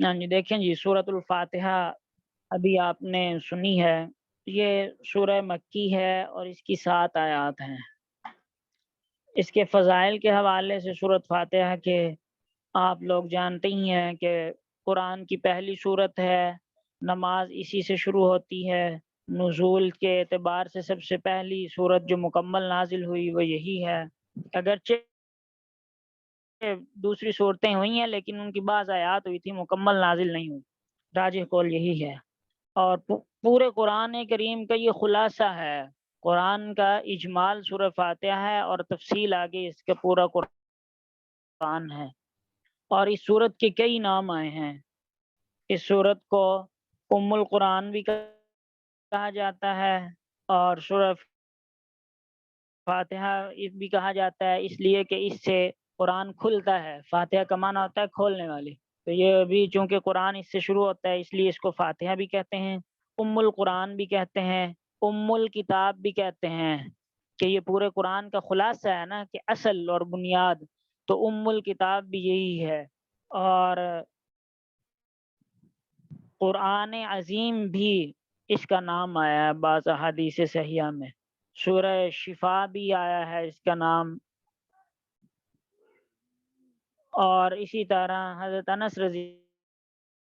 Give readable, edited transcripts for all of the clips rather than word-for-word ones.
ہاں جی، دیکھیں جی، سورۃ الفاتحہ ابھی آپ نے سنی ہے۔ یہ سورہ مکی ہے اور اس کی 7 آیات ہیں۔ اس کے فضائل کے حوالے سے سورۃ فاتحہ کے آپ لوگ جانتے ہی ہیں کہ قرآن کی پہلی سورت ہے، نماز اسی سے شروع ہوتی ہے، نزول کے اعتبار سے سب سے پہلی سورت جو مکمل نازل ہوئی وہ یہی ہے۔ اگرچہ دوسری صورتیں ہوئی ہیں لیکن ان کی بعض آیات ہوئی تھی، مکمل نازل نہیں ہوئی۔ راجح قول یہی ہے، اور پورے قرآن کریم کا یہ خلاصہ ہے۔ قرآن کا اجمال سورہ فاتحہ ہے اور تفصیل آگے اس کا پورا قرآن ہے، اور اس سورت کے کئی نام آئے ہیں۔ اس سورت کو ام القرآن بھی کہا جاتا ہے، اور سورہ فاتحہ بھی کہا جاتا ہے، اس لیے کہ اس سے قرآن کھلتا ہے۔ فاتحہ کا معنی ہوتا ہے کھولنے والی، تو یہ بھی چونکہ قرآن اس سے شروع ہوتا ہے اس لیے اس کو فاتحہ بھی کہتے ہیں، ام القرآن بھی کہتے ہیں، ام الکتاب بھی کہتے ہیں، کہ یہ پورے قرآن کا خلاصہ ہے نا، کہ اصل اور بنیاد، تو ام الکتاب بھی یہی ہے۔ اور قرآن عظیم بھی اس کا نام آیا ہے بعض احادیث صحیحہ میں، سورہ شفا بھی آیا ہے اس کا نام، اور اسی طرح حضرت انس رضی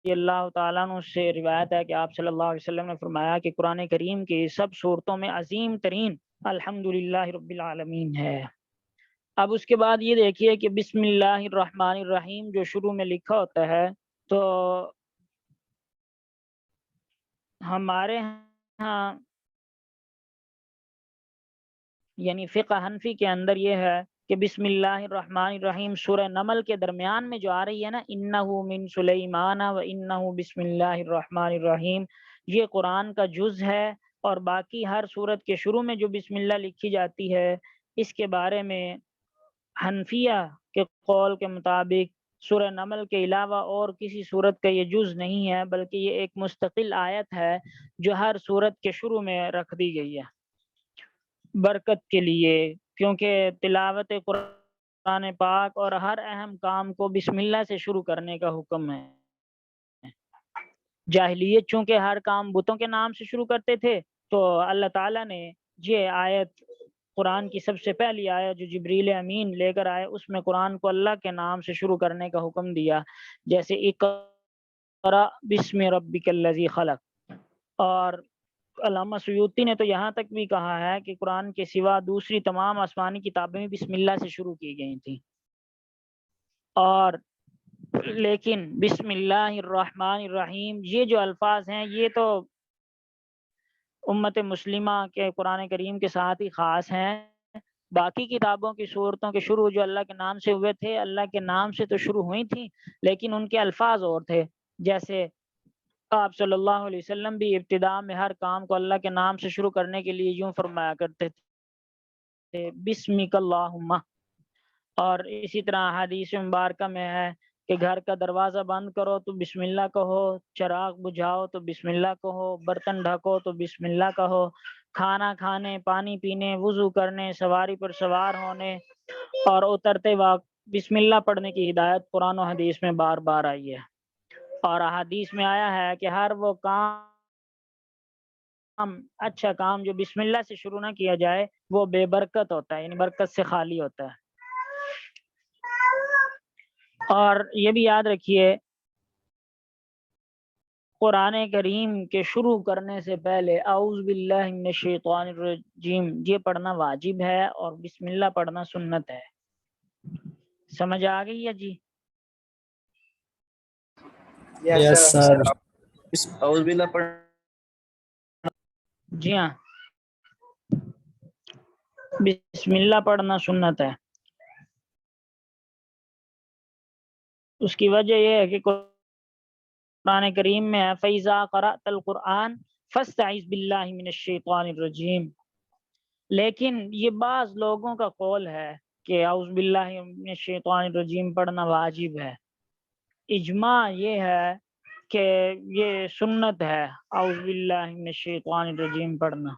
اللہ تعالیٰ عنہ سے روایت ہے کہ آپ صلی اللہ علیہ وسلم نے فرمایا کہ قرآن کریم کی سب صورتوں میں عظیم ترین الحمدللہ رب العالمین ہے۔ اب اس کے بعد یہ دیکھیے کہ بسم اللہ الرحمن الرحیم جو شروع میں لکھا ہوتا ہے، تو ہمارے ہاں یعنی فقہ حنفی کے اندر یہ ہے کہ بسم اللہ الرحمن الرحیم سورہ نمل کے درمیان میں جو آ رہی ہے نا، انہ من سلیمان و انہ بسم اللہ الرحمن الرحیم، یہ قرآن کا جز ہے، اور باقی ہر سورت کے شروع میں جو بسم اللہ لکھی جاتی ہے، اس کے بارے میں حنفیہ کے قول کے مطابق سورہ نمل کے علاوہ اور کسی سورت کا یہ جز نہیں ہے، بلکہ یہ ایک مستقل آیت ہے جو ہر سورت کے شروع میں رکھ دی گئی ہے برکت کے لیے، کیونکہ تلاوت قرآن پاک اور ہر اہم کام کو بسم اللہ سے شروع کرنے کا حکم ہے۔ جاہلیت چونکہ ہر کام بتوں کے نام سے شروع کرتے تھے، تو اللہ تعالیٰ نے یہ آیت، قرآن کی سب سے پہلی آیت جو جبریل امین لے کر آئے، اس میں قرآن کو اللہ کے نام سے شروع کرنے کا حکم دیا، جیسے اقرأ بسم ربک الذی خلق۔ اور علامہ سیوطی نے تو یہاں تک بھی کہا ہے کہ قرآن کے سوا دوسری تمام آسمانی کتابیں بسم اللہ سے شروع کی گئی تھیں، اور لیکن بسم اللہ الرحمن الرحیم یہ جو الفاظ ہیں یہ تو امت مسلمہ کے قرآن کریم کے ساتھ ہی خاص ہیں۔ باقی کتابوں کی صورتوں کے شروع جو اللہ کے نام سے ہوئے تھے، اللہ کے نام سے تو شروع ہوئی تھیں لیکن ان کے الفاظ اور تھے، جیسے آپ صلی اللہ علیہ وسلم بھی ابتدا میں ہر کام کو اللہ کے نام سے شروع کرنے کے لیے یوں فرمایا کرتے تھے، بسمک اللہم۔ اور اسی طرح حدیث مبارکہ میں ہے کہ گھر کا دروازہ بند کرو تو بسم اللہ کہو، چراغ بجھاؤ تو بسم اللہ کہو، برتن ڈھکو تو بسم اللہ کہو، کھانا کھانے، پانی پینے، وضو کرنے، سواری پر سوار ہونے اور اترتے وقت بسم اللہ پڑھنے کی ہدایت قرآن و حدیث میں بار بار آئی ہے۔ اور احادیث میں آیا ہے کہ ہر وہ کام، اچھا کام جو بسم اللہ سے شروع نہ کیا جائے وہ بے برکت ہوتا ہے، یعنی برکت سے خالی ہوتا ہے۔ اور یہ بھی یاد رکھیے، قرآن کریم کے شروع کرنے سے پہلے اعوذ باللہ من الشیطان الرجیم یہ پڑھنا واجب ہے، اور بسم اللہ پڑھنا سنت ہے۔ سمجھ آ گئی ہے جی؟ یس سر۔ اعوذ باللہ پڑھ جی ہاں، بسم اللہ پڑھنا سنت ہے۔ اس کی وجہ یہ ہے کہ قرآن کریم میں ہے فَإِذَا قَرَأْتَ الْقُرْآنَ فَاسْتَعِذْ بِاللَّهِ مِنَ الشَّيْطَانِ الرَّجِيمِ، لیکن یہ بعض لوگوں کا قول ہے کہ اعوذ باللہ من الشیطان الرجیم پڑھنا واجب ہے۔ اجماع یہ ہے کہ یہ سنت ہے اعوذ باللہ من الشیطان الرجیم پڑھنا۔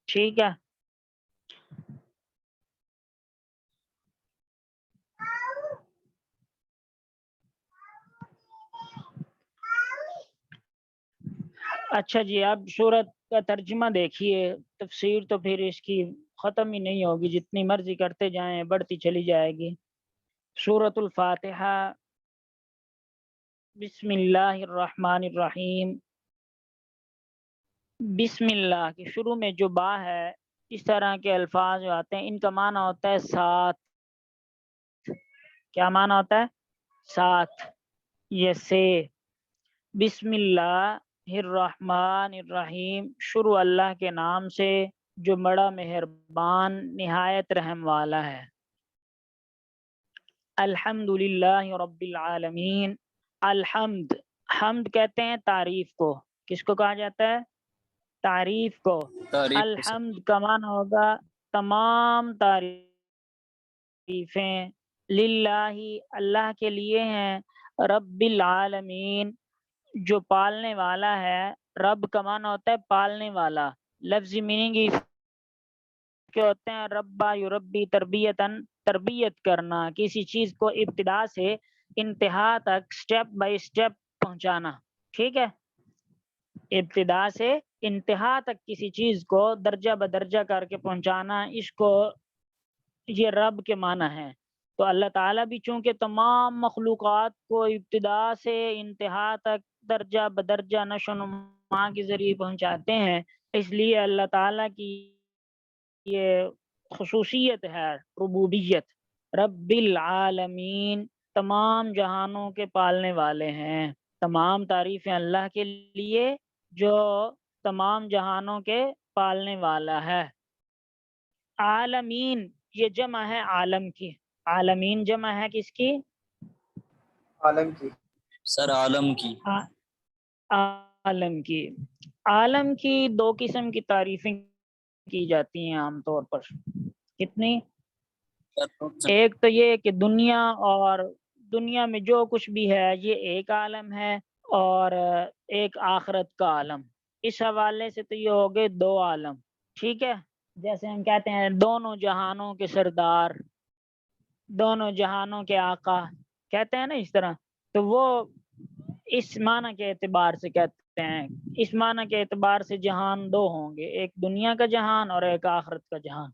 ٹھیک ہے، اچھا جی، اب سورت کا ترجمہ دیکھیے، تفسیر تو پھر اس کی ختم ہی نہیں ہوگی، جتنی مرضی کرتے جائیں بڑھتی چلی جائے گی۔ سورۃ الفاتحہ، بسم اللہ الرحمن الرحیم۔ بسم اللہ کے شروع میں جو با ہے، اس طرح کے الفاظ جو آتے ہیں ان کا معنی ہوتا ہے ساتھ۔ کیا معنی ہوتا ہے؟ ساتھ، یہ سے۔ بسم اللہ الرحمن الرحیم، شروع اللہ کے نام سے جو بڑا مہربان نہایت رحم والا ہے۔ الحمد للہ رب العالمین، الحمد، حمد کہتے ہیں تعریف کو۔ کس کو کہا جاتا ہے؟ تعریف کو۔ تعریف الحمد کا معنی ہوگا تمام تعریفیں، للہ، اللہ کے لیے ہیں، رب العالمین، جو پالنے والا ہے۔ رب کا معنی ہوتا ہے پالنے والا، لفظی میننگ کے ہوتے ہیں ربا یربی تربیتاً، تربیت کرنا، کسی چیز کو ابتدا سے انتہا تک سٹیپ بائی سٹیپ پہنچانا۔ ٹھیک ہے، ابتدا سے انتہا تک کسی چیز کو درجہ بدرجہ کر کے پہنچانا، اس کو یہ رب کے معنی ہے۔ تو اللہ تعالیٰ بھی چونکہ تمام مخلوقات کو ابتدا سے انتہا تک درجہ بدرجہ نشو و نما کے ذریعے پہنچاتے ہیں، اس لیے اللہ تعالیٰ کی یہ خصوصیت ہے ربوبیت۔ رب العالمین، تمام جہانوں کے پالنے والے ہیں۔ تمام تعریفیں اللہ کے لیے جو تمام جہانوں کے پالنے والا ہے۔ عالمین، یہ جمع ہے عالم کی۔ عالمین جمع ہے کس کی؟ عالم کی۔ سر عالم کی۔ عالم کی۔ عالم کی دو قسم کی تعریفیں کی جاتی ہیں عام طور پر۔ کتنی؟ ایک تو یہ کہ دنیا، اور دنیا میں جو کچھ بھی ہے یہ ایک عالم ہے، اور ایک آخرت کا عالم۔ اس حوالے سے تو یہ ہو گئے دو عالم۔ ٹھیک ہے، جیسے ہم کہتے ہیں دونوں جہانوں کے سردار، دونوں جہانوں کے آقا، کہتے ہیں نا اس طرح، تو وہ اس معنی کے اعتبار سے کہتے ہیں۔ اس معنی کے اعتبار سے جہان دو ہوں گے، ایک دنیا کا جہان اور ایک آخرت کا جہان۔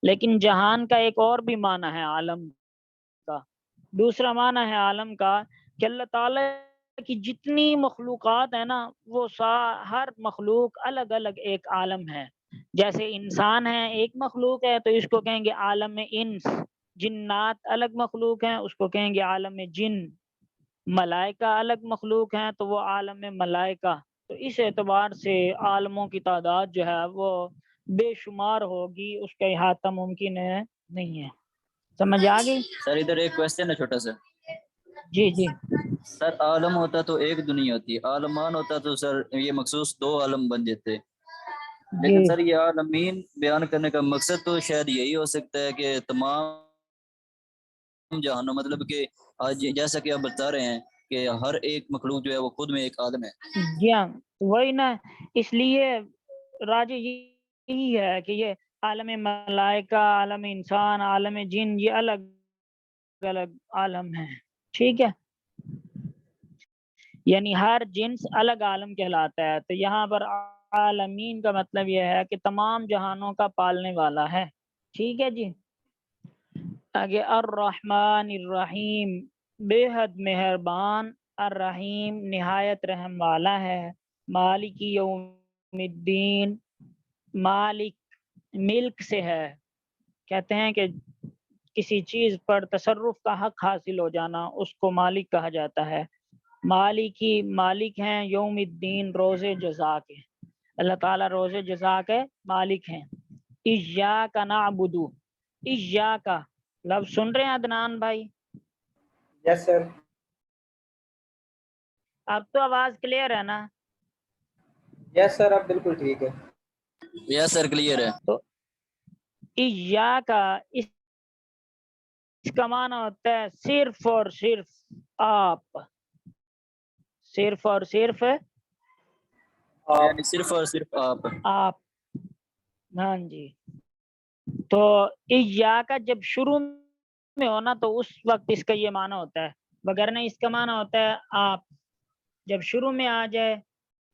لیکن جہان کا ایک اور بھی معنی ہے عالم کا۔ دوسرا معنی ہے عالم کا کہ اللہ تعالیٰ کی جتنی مخلوقات ہیں نا، وہ ہر مخلوق الگ الگ ایک عالم ہے۔ جیسے انسان ہے ایک مخلوق ہے تو اس کو کہیں گے عالم انس، جنات الگ مخلوق ہیں اس کو کہیں گے عالم جن، ملائکہ الگ مخلوق ہیں تو وہ عالم ملائکہ۔ تو اس اعتبار سے عالموں کی تعداد جو ہے وہ بے شمار ہوگی، اس کا احاطہ ممکن ہے نہیں ہے۔ سمجھ آ گئی؟ سر ادھر ایک کوشچن ہے چھوٹا سا۔ جی جی سر عالم ہوتا تو ایک دنیا ہوتی، عالمان ہوتا تو سر یہ مخصوص دو عالم بن جاتے، لیکن جی سر یہ عالمین بیان کرنے کا مقصد تو شاید یہی ہو سکتا ہے کہ تمام جہانوں، مطلب کہ آج جیسا کہ آپ بتا رہے ہیں کہ ہر ایک مخلوق جو ہے وہ خود میں ایک عالم ہے۔ جی ہاں، وہی نا، اس لیے راجی یہی ہے کہ یہ عالم ملائکہ، عالم انسان، عالم جن، یہ الگ الگ عالم ہیں۔ ٹھیک ہے، یعنی ہر جنس الگ عالم کہلاتا ہے۔ تو یہاں پر عالمین کا مطلب یہ ہے کہ تمام جہانوں کا پالنے والا ہے۔ ٹھیک ہے جی، آگے الرحمن الرحیم، بے حد مہربان، الرحیم نہایت رحم والا ہے۔ مالک یوم الدین، مالک ملک سے ہے، کہتے ہیں کہ کسی چیز پر تصرف کا حق حاصل ہو جانا، اس کو مالک کہا جاتا ہے۔ مالکی، مالک ہیں یوم الدین، روز جزا کے۔ اللہ تعالیٰ روز جزا کے مالک ہیں۔ ایاک نعبد، ایاک، لفظ سن رہے ہیں عدنان بھائی؟ یس سر۔ اب تو آواز کلیئر ہے نا؟ یس سر، اب بالکل ٹھیک ہے۔ یس سر کلیئر ہے۔ تو ایاک، اس کا معنی ہوتا ہے صرف اور صرف آپ، صرف اور صرف یعنی صرف اور صرف آپ۔ ہاں جی، تو ایاک جب شروع میں ہونا تو اس وقت اس کا یہ معنی ہوتا ہے، وگرنہ اس کا معنی ہوتا ہے آپ۔ جب شروع میں آ جائے